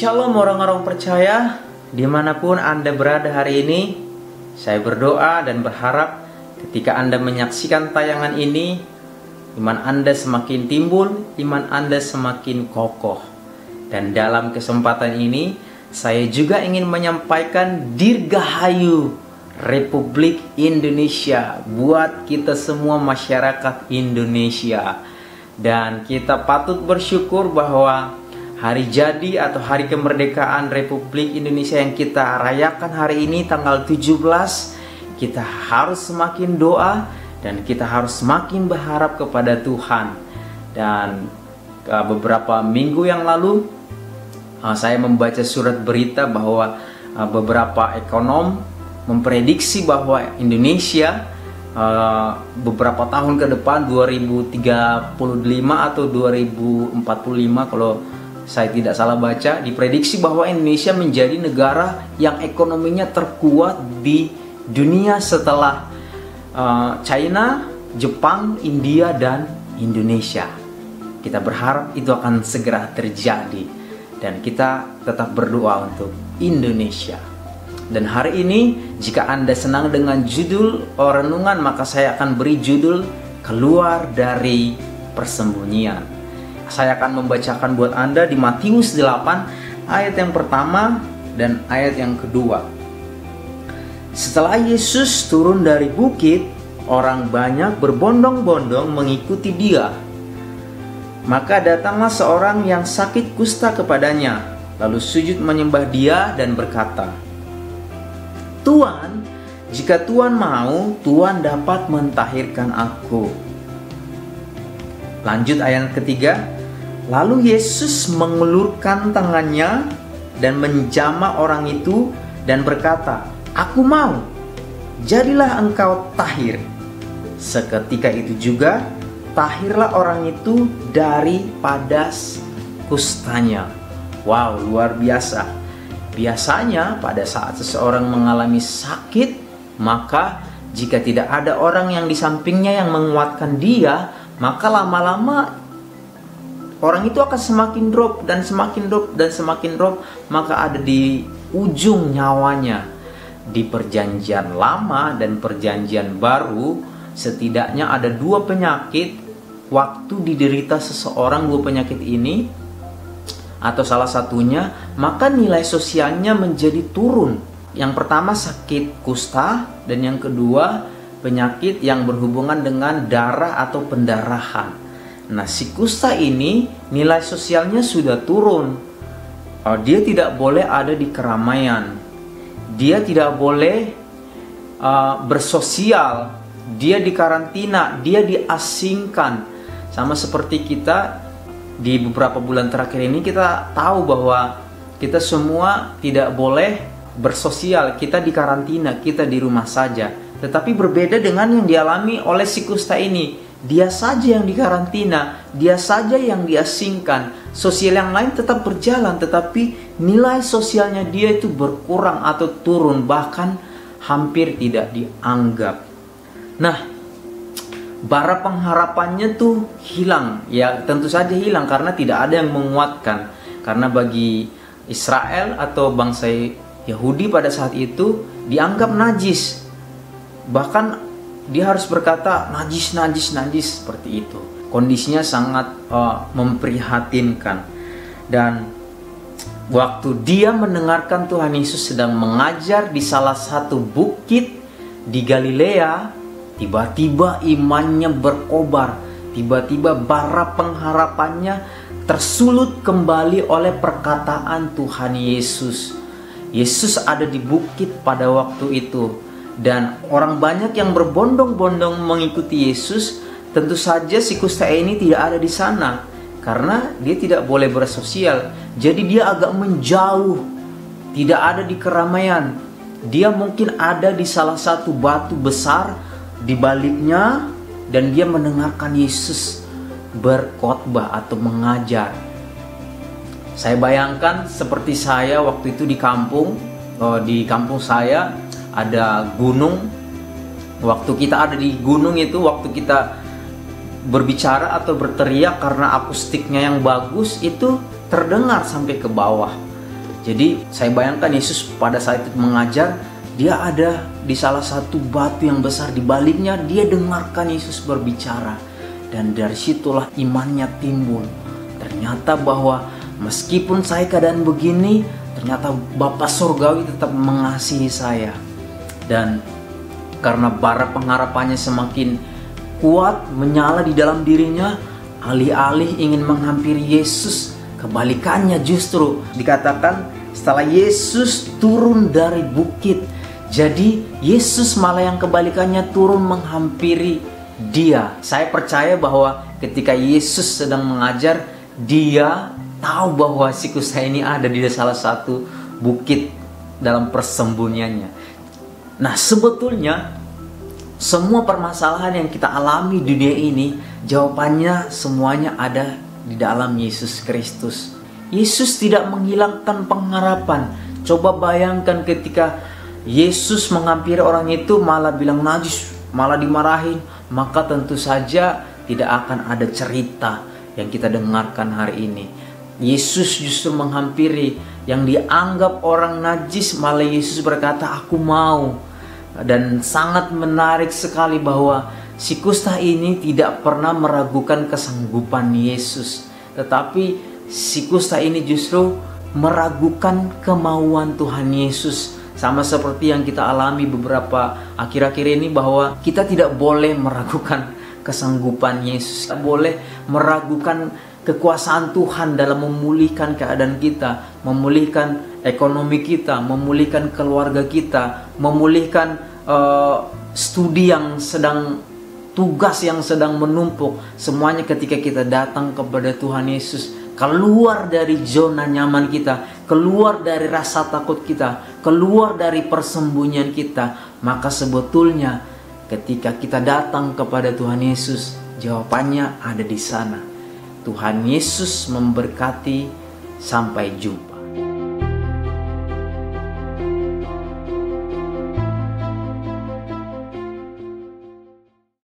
Shalom orang-orang percaya, dimanapun Anda berada hari ini. Saya berdoa dan berharap ketika Anda menyaksikan tayangan ini, iman Anda semakin timbul, iman Anda semakin kokoh. Dan dalam kesempatan ini, saya juga ingin menyampaikan Dirgahayu Republik Indonesia buat kita semua masyarakat Indonesia. Dan kita patut bersyukur bahwa hari jadi atau hari kemerdekaan Republik Indonesia yang kita rayakan hari ini tanggal 17, kita harus semakin doa dan kita harus semakin berharap kepada Tuhan. Dan beberapa minggu yang lalu saya membaca surat berita bahwa beberapa ekonom memprediksi bahwa Indonesia beberapa tahun ke depan 2035 atau 2045 kalau saya tidak salah baca, diprediksi bahwa Indonesia menjadi negara yang ekonominya terkuat di dunia setelah China, Jepang, India, dan Indonesia. Kita berharap itu akan segera terjadi dan kita tetap berdoa untuk Indonesia. Dan hari ini, jika Anda senang dengan judul renungan, maka saya akan beri judul Keluar dari Persembunyian. Saya akan membacakan buat Anda di Matius 8 ayat yang pertama dan ayat yang kedua. Setelah Yesus turun dari bukit, orang banyak berbondong-bondong mengikuti dia. Maka datanglah seorang yang sakit kusta kepadanya, lalu sujud menyembah dia dan berkata, "Tuan, jika Tuan mau, Tuan dapat mentahirkan aku." Lanjut ayat ketiga. Lalu Yesus mengulurkan tangannya dan menjamah orang itu dan berkata, "Aku mau, jadilah engkau tahir." Seketika itu juga tahirlah orang itu daripada kustanya. Wow, luar biasa. Biasanya pada saat seseorang mengalami sakit, maka jika tidak ada orang yang di sampingnya yang menguatkan dia, maka lama-lama orang itu akan semakin drop dan semakin drop dan semakin drop. Maka ada di ujung nyawanya. Di perjanjian lama dan perjanjian baru, setidaknya ada dua penyakit. Waktu diderita seseorang dua penyakit ini, atau salah satunya, maka nilai sosialnya menjadi turun. Yang pertama sakit kusta, dan yang kedua penyakit yang berhubungan dengan darah atau pendarahan. Nah, si kusta ini nilai sosialnya sudah turun. Dia tidak boleh ada di keramaian. Dia tidak boleh bersosial. Dia dikarantina, dia diasingkan. Sama seperti kita di beberapa bulan terakhir ini, kita tahu bahwa kita semua tidak boleh bersosial. Kita dikarantina, kita di rumah saja. Tetapi berbeda dengan yang dialami oleh si kusta ini. Dia saja yang dikarantina, dia saja yang diasingkan. Sosial yang lain tetap berjalan, tetapi nilai sosialnya dia itu berkurang atau turun, bahkan hampir tidak dianggap. Nah, bara pengharapannya tuh hilang. Ya, tentu saja hilang karena tidak ada yang menguatkan. Karena bagi Israel atau bangsa Yahudi pada saat itu dianggap najis. Bahkan dia harus berkata najis, najis, najis, seperti itu. Kondisinya sangat memprihatinkan. Dan waktu dia mendengarkan Tuhan Yesus sedang mengajar di salah satu bukit di Galilea, tiba-tiba imannya berkobar. Tiba-tiba bara pengharapannya tersulut kembali oleh perkataan Tuhan Yesus. Yesus ada di bukit pada waktu itu. Dan orang banyak yang berbondong-bondong mengikuti Yesus. Tentu saja si kusta ini tidak ada di sana karena dia tidak boleh bersosial. Jadi dia agak menjauh, tidak ada di keramaian. Dia mungkin ada di salah satu batu besar di baliknya, dan dia mendengarkan Yesus berkhotbah atau mengajar. Saya bayangkan seperti saya waktu itu di kampung saya ada gunung. Waktu kita ada di gunung itu, waktu kita berbicara atau berteriak karena akustiknya yang bagus, itu terdengar sampai ke bawah. Jadi saya bayangkan Yesus pada saat itu mengajar, dia ada di salah satu batu yang besar, di baliknya dia dengarkan Yesus berbicara. Dan dari situlah imannya timbul. Ternyata bahwa meskipun saya keadaan begini, ternyata Bapa Surgawi tetap mengasihi saya. Dan karena bara pengharapannya semakin kuat menyala di dalam dirinya, alih-alih ingin menghampiri Yesus, kebalikannya justru dikatakan setelah Yesus turun dari bukit, jadi Yesus malah yang kebalikannya turun menghampiri dia. Saya percaya bahwa ketika Yesus sedang mengajar, dia tahu bahwa si kusta ini ada di salah satu bukit dalam persembunyiannya. Nah, sebetulnya semua permasalahan yang kita alami di dunia ini, jawabannya semuanya ada di dalam Yesus Kristus. Yesus tidak menghilangkan pengharapan. Coba bayangkan ketika Yesus menghampiri orang itu malah bilang najis, malah dimarahin, maka tentu saja tidak akan ada cerita yang kita dengarkan hari ini. Yesus justru menghampiri yang dianggap orang najis, malah Yesus berkata, "Aku mau." Dan sangat menarik sekali bahwa si kusta ini tidak pernah meragukan kesanggupan Yesus, tetapi si kusta ini justru meragukan kemauan Tuhan Yesus. Sama seperti yang kita alami beberapa akhir-akhir ini, bahwa kita tidak boleh meragukan kesanggupan Yesus, tidak boleh meragukan kekuasaan Tuhan dalam memulihkan keadaan kita, memulihkan ekonomi kita, memulihkan keluarga kita, memulihkan studi yang sedang, tugas yang sedang menumpuk. Semuanya ketika kita datang kepada Tuhan Yesus, keluar dari zona nyaman kita, keluar dari rasa takut kita, keluar dari persembunyian kita, maka sebetulnya ketika kita datang kepada Tuhan Yesus, jawabannya ada di sana. Tuhan Yesus memberkati. Sampai jumpa.